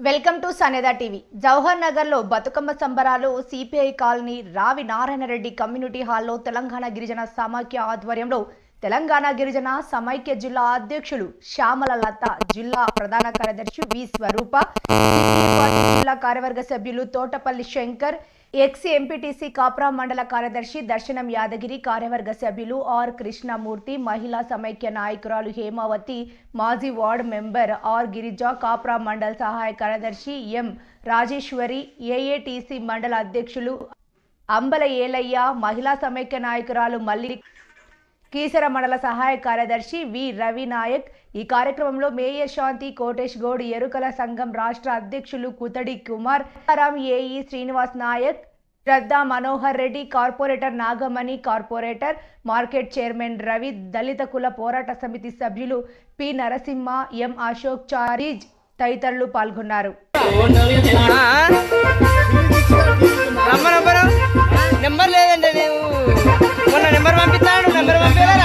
Welcome to Saneda TV. Jawahar Nagar లో బతుకమ్మ సంబరాలు CPI colony రావి నారాయణ రెడ్డి కమ్యూనిటీ హాల్లో తెలంగాణ గిరిజన సమైక్య ఆధ్వర్యంలో తెలంగాణ గిరిజన సమైక్య జిల్లా అధ్యక్షులు శ్యామల లత, జిల్లా ప్రధాన కార్యదర్శి వి స్వరూప, జిల్లా కార్యవర్గ సభ్యులు తోటపల్లి శంకర్, ఎక్స్ ఎంపీటీసీ కాప్రా మండల కార్యదర్శి దర్శనం యాదగిరి, కార్యవర్గ సభ్యులు ఆర్ కృష్ణమూర్తి, మహిళా సమైక్య నాయకురాలు హేమావతి, మాజీ ward member R Girija, Kapra మండల సహాయ కార్యదర్శి ఎం రాజేశ్వరి, ఏఏటీసీ మండల అధ్యక్షులు అంబల ఏలయ్య, మహిళా సమైక్య నాయకురాలు మల్లి, కీసర మండల సహాయ కార్యదర్శి వి రవి నాయక్. ఈ కార్యక్రమంలో మేయర్ శాంతి కోటేష్ గౌడ్, ఎరుకల సంఘం రాష్ట్ర అధ్యక్షులు Kuthadi Kumar, AE Srinivas Nayak, Shraddha Manohar Reddy, corporator Nagamani, corporator market chairman Ravi, దళిత కుల పోరాట సమితి సభ్యులు పి నరసింహ, ఎం అశోక్ చారీజ్ తదితరులు పాల్గొన్నారు. నెంబర్ లేదండి, నేను మొన్న నెంబర్ పంపిస్తాను, నెంబర్ పంపించాను.